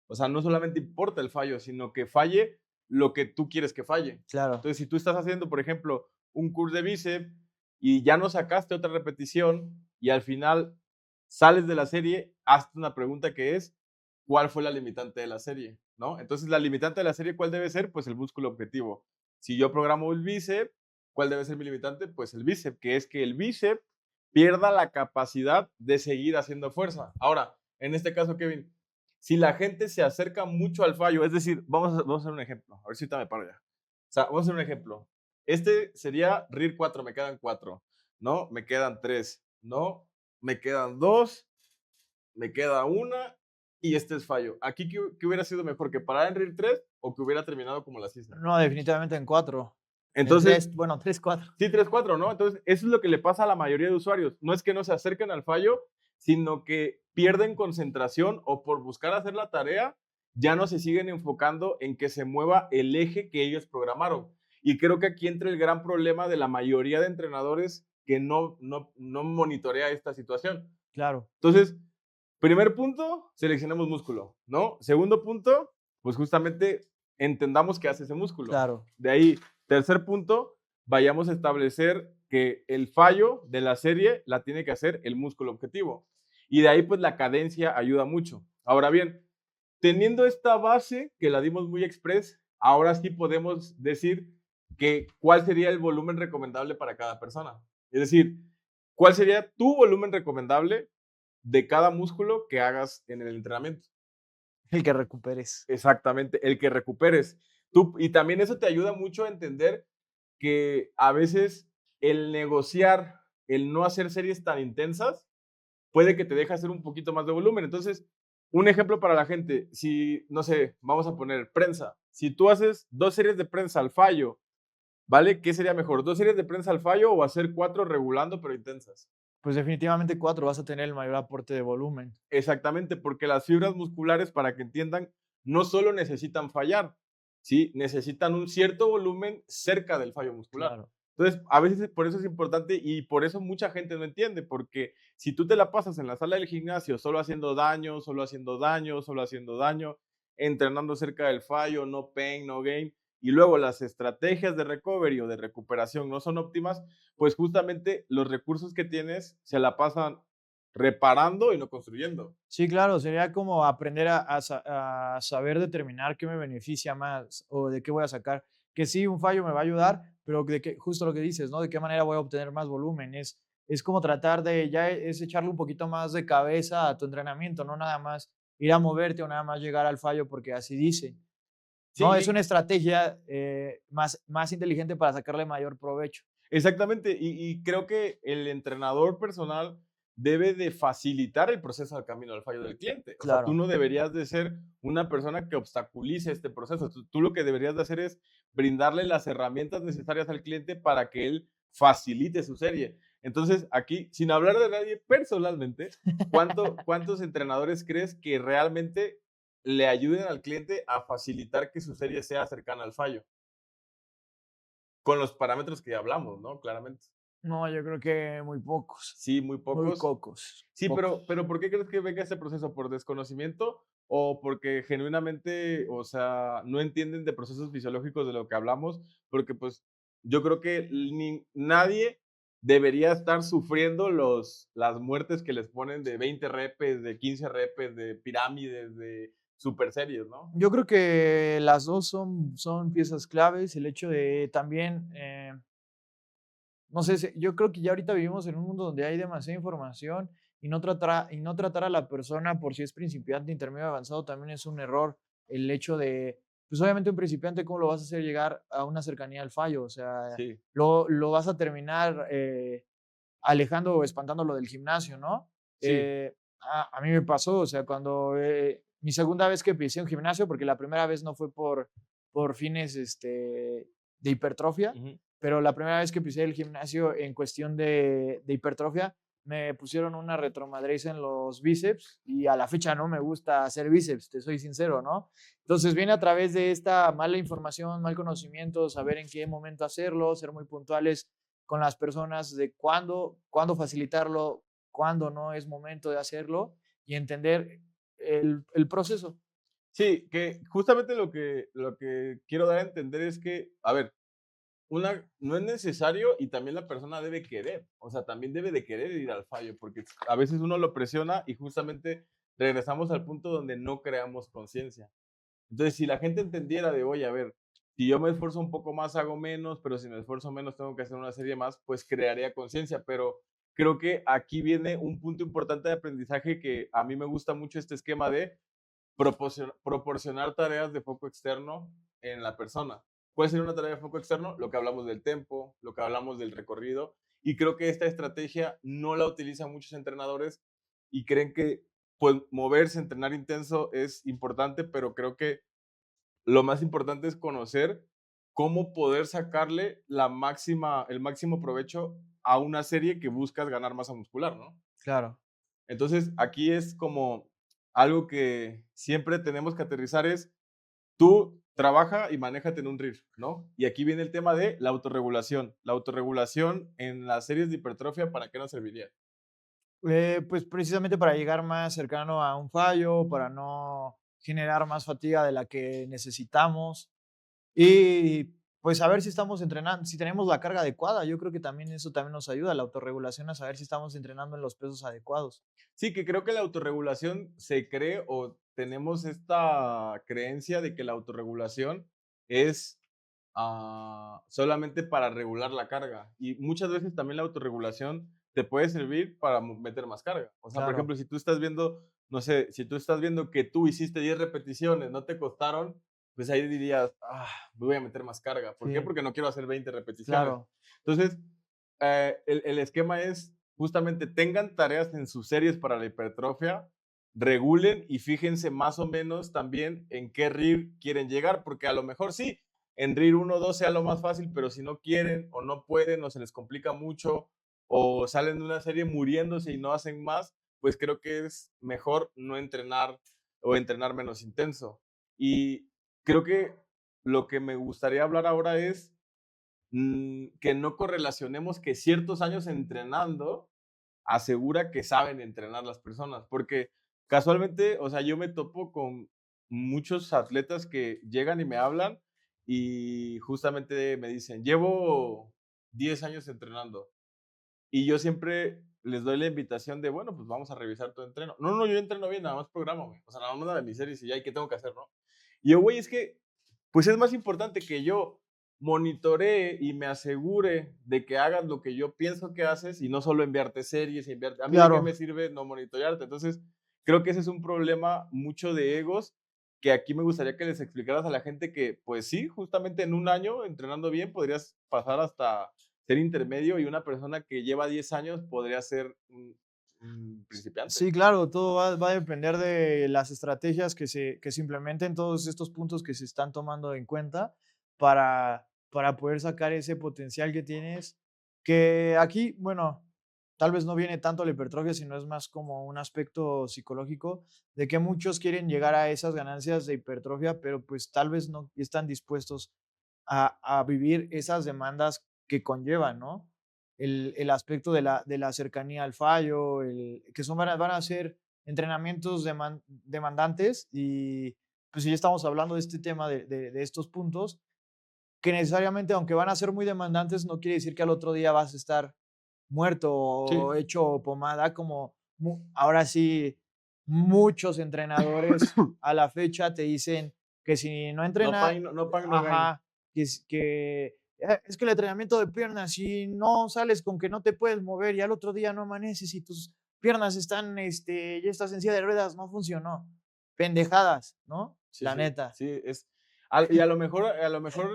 O sea, no solamente importa el fallo, sino que falle lo que tú quieres que falle. Claro. Entonces, si tú estás haciendo, por ejemplo, un curl de bíceps y ya no sacaste otra repetición y al final sales de la serie, hazte una pregunta que es, ¿cuál fue la limitante de la serie? ¿No? Entonces, la limitante de la serie, ¿cuál debe ser? Pues el músculo objetivo. Si yo programo el bíceps, ¿cuál debe ser mi limitante? Pues el bíceps, que es que el bíceps pierda la capacidad de seguir haciendo fuerza. Ahora, en este caso, Kevin, si la gente se acerca mucho al fallo, es decir, vamos a hacer un ejemplo, a ver si ahorita me paro ya. O sea, vamos a hacer un ejemplo. Este sería RIR 4, me quedan 4. no, me quedan 3, no, me quedan 2, me queda una y este es fallo. Aquí, ¿qué hubiera sido mejor? ¿Que parar en RIR 3 o que hubiera terminado como la Cisne? No, definitivamente en 4. En Entonces, 3, bueno, 3, 4. sí, 3-4, ¿no? Entonces, eso es lo que le pasa a la mayoría de usuarios. No es que no se acerquen al fallo, sino que pierden concentración o por buscar hacer la tarea, ya no se siguen enfocando en que se mueva el eje que ellos programaron. Y creo que aquí entra el gran problema de la mayoría de entrenadores que no monitorea esta situación. Claro, Entonces, primer punto, seleccionemos músculo, ¿no? Segundo punto, pues justamente entendamos qué hace ese músculo. claro. De ahí, tercer punto, vayamos a establecer que el fallo de la serie la tiene que hacer el músculo objetivo. Y de ahí, pues la cadencia ayuda mucho. Ahora bien, teniendo esta base que la dimos muy express, ahora sí podemos decir que cuál sería el volumen recomendable para cada persona. Es decir, cuál sería tu volumen recomendable de cada músculo que hagas en el entrenamiento. El que recuperes. Exactamente, el que recuperes. Y también eso te ayuda mucho a entender que a veces el negociar, el no hacer series tan intensas, puede que te deje hacer un poquito más de volumen. Entonces, un ejemplo para la gente, si, no sé, vamos a poner prensa. Si tú haces 2 series de prensa al fallo, ¿vale? ¿Qué sería mejor? ¿2 series de prensa al fallo o hacer 4 regulando pero intensas? Pues definitivamente 4 vas a tener el mayor aporte de volumen. Exactamente, porque las fibras musculares, para que entiendan, no solo necesitan fallar, ¿sí? Necesitan un cierto volumen cerca del fallo muscular. Claro. Entonces, a veces por eso es importante y por eso mucha gente no entiende, porque si tú te la pasas en la sala del gimnasio solo haciendo daño, solo haciendo daño, solo haciendo daño, entrenando cerca del fallo, no pain, no gain, y luego las estrategias de recovery o de recuperación no son óptimas, pues justamente los recursos que tienes se la pasan reparando y no construyendo. Sí, claro, sería como aprender a saber determinar qué me beneficia más o de qué voy a sacar. Que sí, un fallo me va a ayudar, pero de que, justo lo que dices, ¿no? De qué manera voy a obtener más volumen. Es como tratar de, ya es echarle un poquito más de cabeza a tu entrenamiento, no nada más ir a moverte o nada más llegar al fallo porque así dice. No, es Sí, una estrategia más inteligente para sacarle mayor provecho. exactamente. Y creo que el entrenador personal debe de facilitar el proceso al camino al fallo del cliente. O sea, tú Claro. no deberías de ser una persona que obstaculice este proceso. Tú lo que deberías de hacer es brindarle las herramientas necesarias al cliente para que él facilite su serie. Entonces, aquí, sin hablar de nadie personalmente, ¿cuántos entrenadores crees que realmente le ayuden al cliente a facilitar que su serie sea cercana al fallo? Con los parámetros que ya hablamos, ¿no? Claramente. No, yo creo que muy pocos. Sí, muy Muy pocos. pocos. Sí, Pocos. pero ¿por qué crees que venga este proceso? ¿Por desconocimiento o porque genuinamente, o sea, no entienden de procesos fisiológicos de lo que hablamos? Porque pues yo creo que nadie debería estar sufriendo las muertes que les ponen de 20 repes, de 15 repes, de pirámides, de super series, ¿no? Yo creo que las 2 son piezas claves. El hecho de también, no sé, yo creo que ya ahorita vivimos en un mundo donde hay demasiada información y no tratar a la persona por si es principiante, intermedio, avanzado también es un error. El hecho de, pues obviamente un principiante, ¿cómo lo vas a hacer llegar a una cercanía al fallo? O sea, Sí, lo vas a terminar alejando o espantándolo del gimnasio, ¿no? sí. A mí me pasó, o sea, cuando mi segunda vez que pisé un gimnasio, porque la primera vez no fue por fines de hipertrofia, Ujú. pero la primera vez que pisé el gimnasio en cuestión de hipertrofia, me pusieron una retromadriz en los bíceps y a la fecha no me gusta hacer bíceps, te soy sincero, ¿no? Entonces viene a través de esta mala información, mal conocimiento, saber en qué momento hacerlo, ser muy puntuales con las personas de cuándo facilitarlo, cuándo no es momento de hacerlo y entender el proceso. Sí, que justamente lo que quiero dar a entender es que, a ver, no es necesario y también la persona debe querer, o sea, también debe de querer ir al fallo, porque a veces uno lo presiona y justamente regresamos al punto donde no creamos conciencia. Entonces, si la gente entendiera de, oye, a ver, si yo me esfuerzo un poco más, hago menos, pero si me esfuerzo menos, tengo que hacer una serie más, pues crearía conciencia. Pero creo que aquí viene un punto importante de aprendizaje que a mí me gusta mucho este esquema de proporcionar tareas de foco externo en la persona. Puede ser una tarea de foco externo, lo que hablamos del tempo, lo que hablamos del recorrido, Y creo que esta estrategia no la utilizan muchos entrenadores y creen que pues moverse, entrenar intenso es importante, pero creo que lo más importante es conocer cómo poder sacarle el máximo provecho a una serie que buscas ganar masa muscular, ¿no? Claro. Entonces, aquí es como algo que siempre tenemos que aterrizar es, tú trabaja y manéjate en un RIR, ¿no? Y aquí viene el tema de la autorregulación. La autorregulación en las series de hipertrofia, ¿para qué nos serviría? Pues precisamente para llegar más cercano a un fallo, para no generar más fatiga de la que necesitamos y pues saber si estamos entrenando, si tenemos la carga adecuada. Yo creo que también eso también nos ayuda, la autorregulación, a saber si estamos entrenando en los pesos adecuados. Sí, que creo que la autorregulación se cree o tenemos esta creencia de que la autorregulación es solamente para regular la carga. Y muchas veces también la autorregulación te puede servir para meter más carga. O sea, por Claro, ejemplo, si tú estás viendo, no sé, si tú estás viendo que tú hiciste 10 repeticiones, no te costaron, pues ahí dirías, voy a meter más carga. ¿Por qué? sí, Porque no quiero hacer 20 repeticiones. claro. Entonces, el esquema es justamente tengan tareas en sus series para la hipertrofia, regulen y fíjense más o menos también en qué RIR quieren llegar, porque a lo mejor sí, en RIR 1 o 2 sea lo más fácil, pero si no quieren o no pueden o se les complica mucho o salen de una serie muriéndose y no hacen más, pues creo que es mejor no entrenar o entrenar menos intenso. Y creo que lo que me gustaría hablar ahora es que no correlacionemos que ciertos años entrenando asegura que saben entrenar las personas, porque casualmente, o sea, yo me topo con muchos atletas que llegan y me hablan y justamente me dicen, llevo 10 años entrenando y yo siempre les doy la invitación de, bueno, pues vamos a revisar tu entreno. No, no, yo entreno bien, nada más prográmame, o sea, nada más de mis series y ya, ¿y qué tengo que hacer, no? Y yo, güey, es que, pues es más importante que yo monitoree y me asegure de que hagas lo que yo pienso que haces y no solo enviarte series, enviarte. A mí de qué me Claro. sirve no monitorearte. Entonces, creo que ese es un problema mucho de egos que aquí me gustaría que les explicaras a la gente que, pues sí, justamente en un año entrenando bien podrías pasar hasta ser intermedio y una persona que lleva 10 años podría ser un principiante. Sí, claro, todo va a depender de las estrategias que se implementen, todos estos puntos que se están tomando en cuenta para poder sacar ese potencial que tienes, que aquí, bueno, tal vez no viene tanto la hipertrofia, sino es más como un aspecto psicológico, de que muchos quieren llegar a esas ganancias de hipertrofia, pero pues tal vez no están dispuestos a vivir esas demandas que conllevan, ¿no? El aspecto de la cercanía al fallo, que van a ser entrenamientos demandantes y pues si ya estamos hablando de este tema de estos puntos, que necesariamente, aunque van a ser muy demandantes, no quiere decir que al otro día vas a estar muerto o Sí. hecho pomada, como ahora sí muchos entrenadores a la fecha te dicen que si no No entrena, pain, no pain, no gain. ajá, es que el entrenamiento de piernas, si no sales con que no te puedes mover y al otro día no amaneces y tus piernas están, ya estás en silla de ruedas, no funcionó. Pendejadas, ¿no? Sí, La sí, neta. sí, y a lo mejor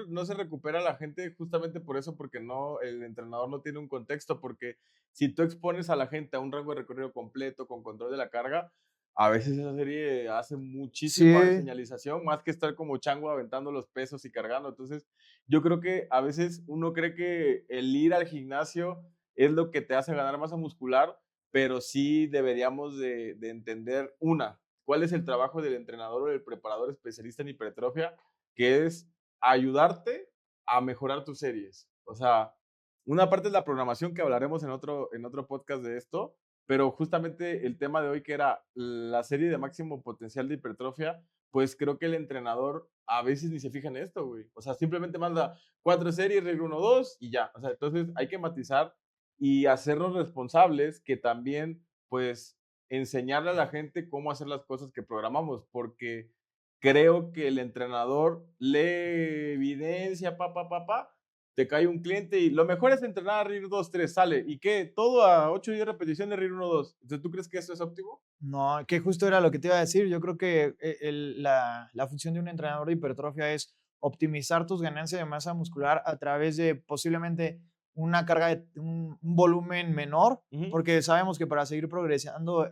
no se recupera la gente justamente por eso, porque no, el entrenador no tiene un contexto, porque si tú expones a la gente a un rango de recorrido completo con control de la carga, a veces esa serie hace muchísima Sí, señalización, más que estar como chango aventando los pesos y cargando. Entonces, yo creo que a veces uno cree que el ir al gimnasio es lo que te hace ganar masa muscular, pero sí deberíamos de entender cuál es el trabajo del entrenador o del preparador especialista en hipertrofia, que es ayudarte a mejorar tus series. O sea, una parte es la programación que hablaremos en otro podcast de esto, pero justamente el tema de hoy que era la serie de máximo potencial de hipertrofia, pues creo que el entrenador a veces ni se fija en esto, güey. O sea, simplemente manda 4 series, regla 1, 2 y ya. O sea, entonces hay que matizar y hacernos responsables que también, pues, enseñarle a la gente cómo hacer las cosas que programamos, porque creo que el entrenador lee evidencia, te cae un cliente y lo mejor es entrenar a RIR 2, 3, sale. ¿Y qué? Todo a 8 o 10 repeticiones, RIR 1, 2. Entonces, ¿tú crees que eso es óptimo? no, que justo era lo que te iba a decir. Yo creo que la función de un entrenador de hipertrofia es optimizar tus ganancias de masa muscular a través de posiblemente una carga de un volumen menor, Ujú. porque sabemos que para seguir progresando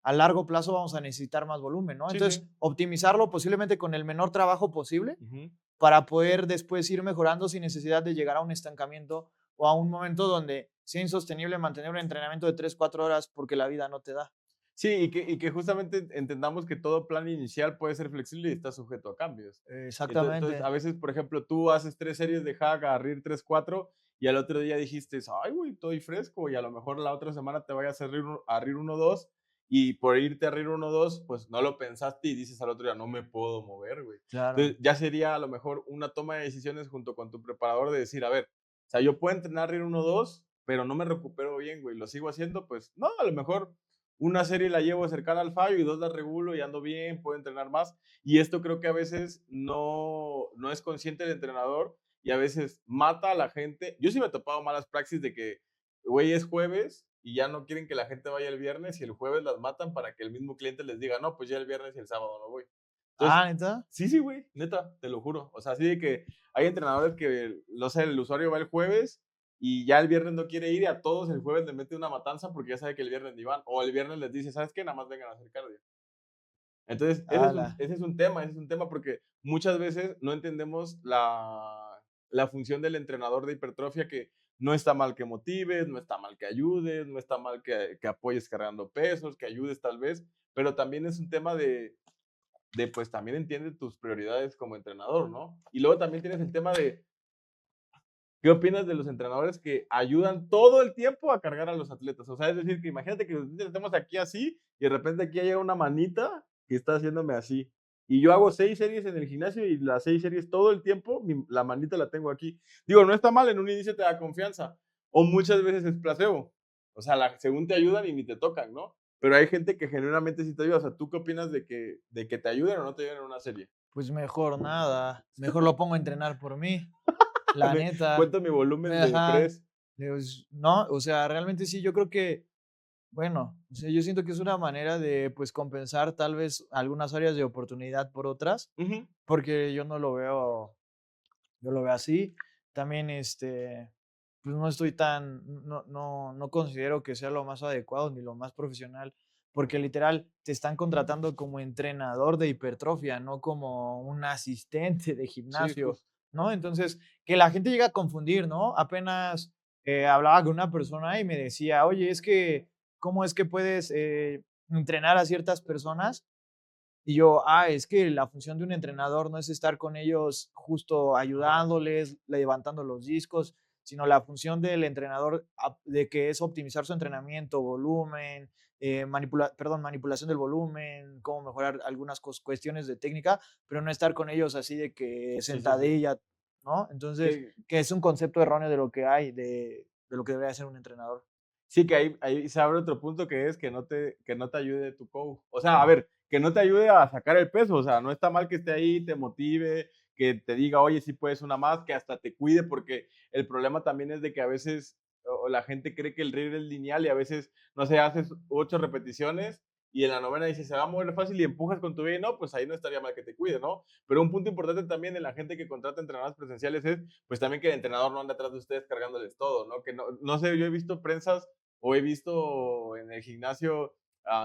a largo plazo vamos a necesitar más volumen, ¿no? Sí, Entonces, sí. optimizarlo posiblemente con el menor trabajo posible Ujú. para poder después ir mejorando sin necesidad de llegar a un estancamiento o a un momento donde sea insostenible mantener un entrenamiento de 3, 4 horas porque la vida no te da. Sí, y que justamente entendamos que todo plan inicial puede ser flexible y está sujeto a cambios. Entonces, Exactamente. a veces, por ejemplo, tú haces 3 series de hack a RIR 3, 4 y al otro día dijiste, ay, güey, estoy fresco, y a lo mejor la otra semana te vayas a RIR 1, 2 y por irte a RIR 1, 2, pues no lo pensaste y dices al otro día, no me puedo mover, güey. Claro. Entonces, ya sería a lo mejor una toma de decisiones junto con tu preparador de decir, a ver, o sea, yo puedo entrenar RIR 1, 2, pero no me recupero bien, güey, lo sigo haciendo, pues no, a lo mejor una serie la llevo cercana al fallo y 2 la regulo y ando bien, puedo entrenar más. Y esto creo que a veces no es consciente el entrenador y a veces mata a la gente. Yo sí me he topado malas praxis de que, güey, es jueves y ya no quieren que la gente vaya el viernes y el jueves las matan para que el mismo cliente les diga, no, pues ya el viernes y el sábado no voy. Entonces, Ah, ¿neta? sí, sí, güey, neta, te lo juro. O sea, así de que hay entrenadores que, no sé, el usuario va el jueves y ya el viernes no quiere ir y a todos el jueves le mete una matanza porque ya sabe que el viernes ni van. O el viernes les dice, ¿sabes qué? Nada más vengan a hacer cardio. Entonces, Ala. ese es un tema porque muchas veces no entendemos la función del entrenador de hipertrofia, que no está mal que motives, no está mal que ayudes, no está mal que apoyes cargando pesos, que ayudes tal vez, pero también es un tema de pues también entiende tus prioridades como entrenador, ¿no? Y luego también tienes el tema de, ¿qué opinas de los entrenadores que ayudan todo el tiempo a cargar a los atletas? O sea, es decir, que imagínate que estemos aquí así y de repente aquí llega una manita que está haciéndome así. Y yo hago 6 series en el gimnasio y las 6 series todo el tiempo, la manita la tengo aquí. Digo, no está mal, en un inicio te da confianza. O muchas veces es placebo. O sea, según te ayudan y ni te tocan, ¿no? Pero hay gente que genuinamente sí te ayuda. O sea, ¿tú qué opinas de que te ayuden o no te ayuden en una serie? Pues mejor nada. Mejor lo pongo a entrenar por mí. La neta. Cuento mi volumen de Ajá. press. Pues, no, o sea, realmente sí, yo creo que, bueno, o sea, yo siento que es una manera de, pues, compensar tal vez algunas áreas de oportunidad por otras, Ujú. porque yo lo veo así. También, pues no estoy tan, no considero que sea lo más adecuado ni lo más profesional, porque literal te están contratando como entrenador de hipertrofia, no como un asistente de Sí, gimnasio, justo. ¿no? Entonces, que la gente llega a confundir, ¿no? Apenas hablaba con una persona y me decía, oye, es que, ¿cómo es que puedes entrenar a ciertas personas? Y yo, es que la función de un entrenador no es estar con ellos justo ayudándoles, levantando los discos, sino la función del entrenador de que es optimizar su entrenamiento, volumen, manipulación del volumen, cómo mejorar algunas cuestiones de técnica, pero no estar con ellos así de que Sí, sí, sí. sentadilla, ¿no? Entonces, Que que es un concepto erróneo de lo que hay, de lo que debería ser un entrenador. sí, que ahí se abre otro punto que es que no te ayude tu coach. O sea, a ver, que no te ayude a sacar el peso, o sea, no está mal que esté ahí, te motive, que te diga: "Oye, sí puedes una más", que hasta te cuide, porque el problema también es de que a veces, o la gente cree que el RIR es lineal y a veces, no sé, haces 8 repeticiones y en la novena dices: "Se va a mover fácil", y empujas con tu pie, no, pues ahí no estaría mal que te cuide, ¿no? Pero un punto importante también en la gente que contrata entrenadores presenciales es, pues, también que el entrenador no ande atrás de ustedes cargándoles todo, ¿no? Que no sé, yo he visto prensas o he visto en el gimnasio,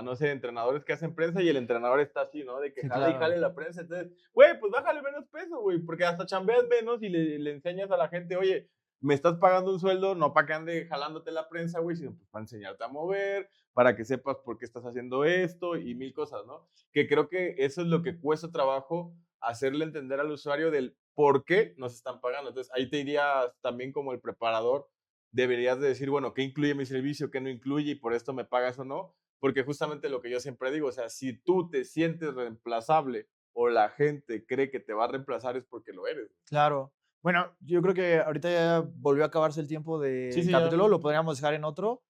no sé, entrenadores que hacen prensa y el entrenador está así, ¿no? De que Sí, jale y claro. jale la prensa. Entonces, güey, pues bájale menos peso, güey, porque hasta chambeas menos y le enseñas a la gente, oye, me estás pagando un sueldo, no para que ande jalándote la prensa, güey, sino pues para enseñarte a mover, para que sepas por qué estás haciendo esto y mil cosas, ¿no? Que creo que eso es lo que cuesta trabajo hacerle entender al usuario del por qué nos están pagando. Entonces, ahí te irías también como el preparador, deberías de decir, bueno, ¿qué incluye mi servicio, qué no incluye y por esto me pagas o no? Porque justamente lo que yo siempre digo, o sea, si tú te sientes reemplazable o la gente cree que te va a reemplazar es porque lo eres. Claro. Bueno, yo creo que ahorita ya volvió a acabarse el tiempo Sí, del sí, ya. capítulo, lo podríamos dejar en otro,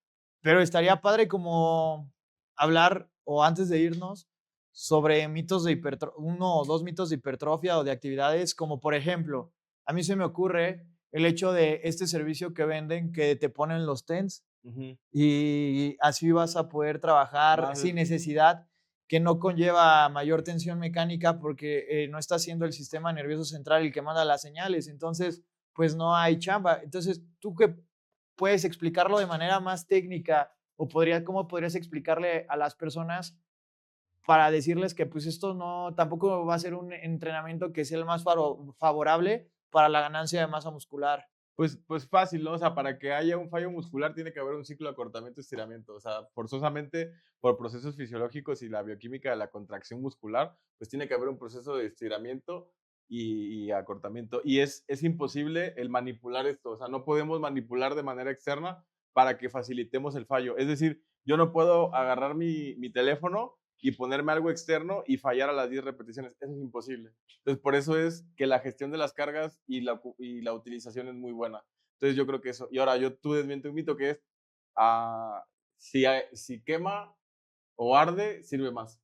pero estaría padre como hablar, o antes de irnos, sobre mitos de uno o dos mitos de hipertrofia o de actividades, como por ejemplo, a mí se me ocurre el hecho de este servicio que venden que te ponen los TENS Ujú. y así vas a poder trabajar Ah, sin necesidad, que no conlleva mayor tensión mecánica porque no está siendo el sistema nervioso central el que manda las señales. Entonces, pues no hay chamba. Entonces, tú que puedes explicarlo de manera más técnica o cómo podrías explicarle a las personas para decirles que pues esto no, tampoco va a ser un entrenamiento que sea el más favorable para la ganancia de masa muscular. Pues fácil, ¿no? O sea, para que haya un fallo muscular tiene que haber un ciclo de acortamiento y estiramiento. O sea, forzosamente por procesos fisiológicos y la bioquímica de la contracción muscular, pues tiene que haber un proceso de estiramiento y acortamiento. Y es imposible el manipular esto. O sea, no podemos manipular de manera externa para que facilitemos el fallo. Es decir, yo no puedo agarrar mi teléfono y ponerme algo externo y fallar a las 10 repeticiones. Eso es imposible. Entonces, por eso es que la gestión de las cargas y la utilización es muy buena. Entonces, yo creo que eso. Y ahora, tú desmiente un mito que es, si quema o arde, sirve más.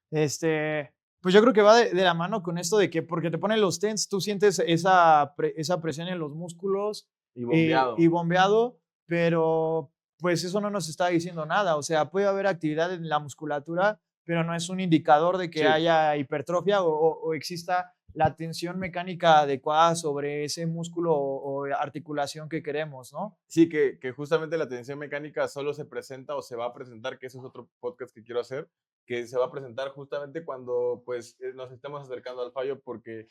Pues yo creo que va de la mano con esto de que porque te ponen los TENS, tú sientes esa presión en los músculos Y bombeado. y bombeado, pero pues eso no nos está diciendo nada. O sea, puede haber actividad en la musculatura, pero no es un indicador de que Sí. haya hipertrofia o exista la tensión mecánica adecuada sobre ese músculo o articulación que queremos, ¿no? Sí, que justamente la tensión mecánica solo se presenta o se va a presentar, que ese es otro podcast que quiero hacer, que se va a presentar justamente cuando pues nos estemos acercando al fallo porque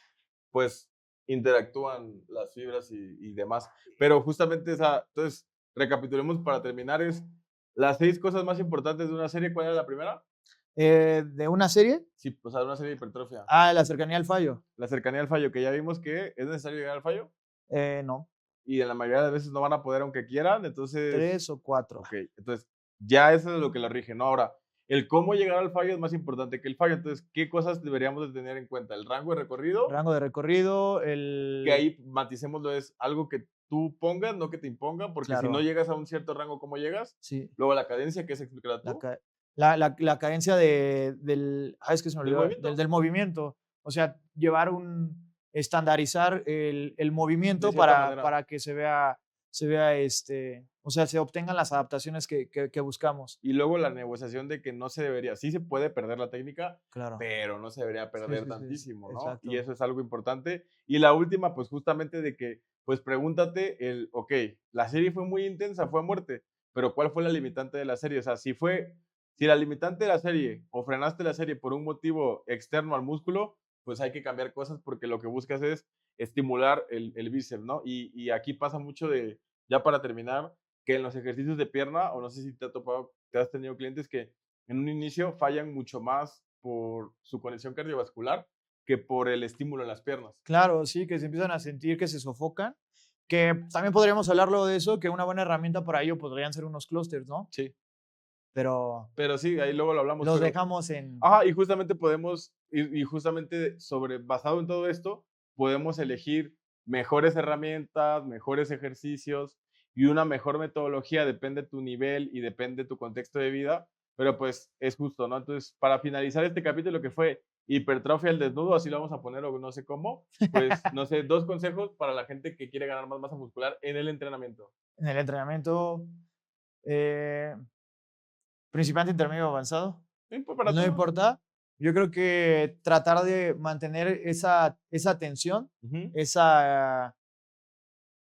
pues interactúan las fibras y demás. Pero justamente entonces, recapitulemos para terminar, es las 6 cosas más importantes de una serie. ¿Cuál era la primera? ¿De una serie? Sí, o sea, de una serie de hipertrofia. La cercanía al fallo. La cercanía al fallo, que ya vimos que es necesario llegar al fallo No, y en la mayoría de veces no van a poder aunque quieran, entonces... 3 o 4. Ok, entonces ya eso es lo que lo rige, ¿no? Ahora, el cómo llegar al fallo es más importante que el fallo. Entonces, ¿qué cosas deberíamos de tener en cuenta? El rango de recorrido, Rango de recorrido, que ahí maticémoslo, es algo que tú pongas, no que te impongan, porque si no Claro. llegas a un cierto rango, ¿cómo llegas? Sí. Luego la cadencia, que es explicarla La, tú. la cadencia del. Es que se me ¿Del olvidó. movimiento? Del movimiento. O sea, estandarizar el movimiento De cierta manera. para que se vea, o sea, se obtengan las adaptaciones que buscamos. Y luego la negociación de que no se debería, sí se puede perder la técnica, Claro. pero no se debería perder sí, tantísimo, ¿no? exacto. Y eso es algo importante. Y la última, pues justamente de que, pues pregúntate ok, la serie fue muy intensa, fue a muerte, pero ¿cuál fue la limitante de la serie? O sea, si la limitante de la serie o frenaste la serie por un motivo externo al músculo, pues hay que cambiar cosas porque lo que buscas es estimular el bíceps, ¿no? Y aquí pasa mucho ya para terminar, que en los ejercicios de pierna, o no sé si te has tenido clientes que en un inicio fallan mucho más por su conexión cardiovascular que por el estímulo en las piernas. Claro, sí, que se empiezan a sentir que se sofocan. Que también podríamos hablar luego de eso, que una buena herramienta para ello podrían ser unos clústeres, ¿no? Sí. Pero Pero sí, ahí luego lo hablamos. los pero- dejamos en. Ajá, y justamente y justamente basado en todo esto, podemos elegir mejores herramientas, mejores ejercicios y una mejor metodología, depende de tu nivel y depende de tu contexto de vida, pero pues es justo, ¿no? Entonces, para finalizar este capítulo que fue hipertrofia al desnudo, así lo vamos a poner o no sé cómo, pues no sé, 2 consejos para la gente que quiere ganar más masa muscular en el entrenamiento. En el entrenamiento, principiante, intermedio, avanzado, Para no todo. importa. Yo creo que tratar de mantener esa tensión, Ujú.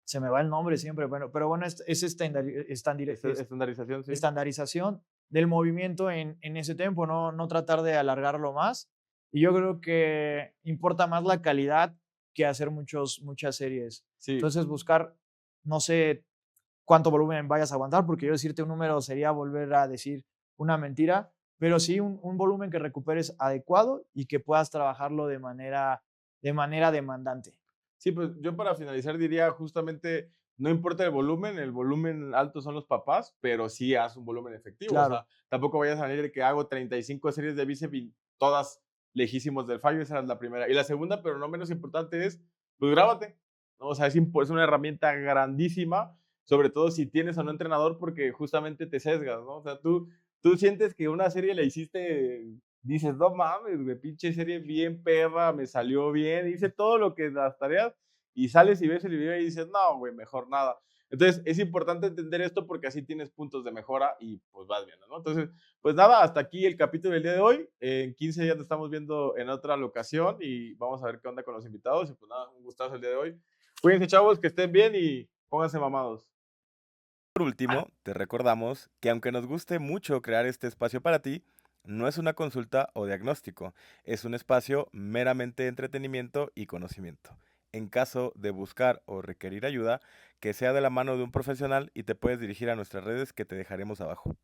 se me va el nombre siempre, pero bueno, es Estandarización, sí. estandarización del movimiento en ese tiempo, no tratar de alargarlo más. Y yo creo que importa más la calidad que hacer muchas series. Sí. Entonces buscar, no sé cuánto volumen vayas a aguantar, porque yo decirte un número sería volver a decir una mentira, pero sí un volumen que recuperes adecuado y que puedas trabajarlo de manera demandante. Sí, pues yo para finalizar diría justamente, no importa el volumen alto son los papás, pero sí haz un volumen efectivo. Claro. O sea, tampoco vayas a salir de que hago 35 series de bíceps y todas lejísimos del fallo, esa es la primera. Y la segunda, pero no menos importante, es, pues grábate, ¿no? O sea, es una herramienta grandísima, sobre todo si tienes a un entrenador, porque justamente te sesgas, ¿no? O sea, tú sientes que una serie la hiciste, dices, no mames, güey, pinche serie bien perra, me salió bien, hice todo lo que las tareas, y sales y ves el video y dices, no, güey, mejor nada. Entonces, es importante entender esto porque así tienes puntos de mejora y pues vas viendo, ¿no? Entonces, pues nada, hasta aquí el capítulo del día de hoy. En 15 días te estamos viendo en otra locación y vamos a ver qué onda con los invitados. Y pues nada, un gustazo el día de hoy. Cuídense, chavos, que estén bien y pónganse mamados. Por último, te recordamos que aunque nos guste mucho crear este espacio para ti, no es una consulta o diagnóstico, es un espacio meramente de entretenimiento y conocimiento. En caso de buscar o requerir ayuda, que sea de la mano de un profesional y te puedes dirigir a nuestras redes que te dejaremos abajo.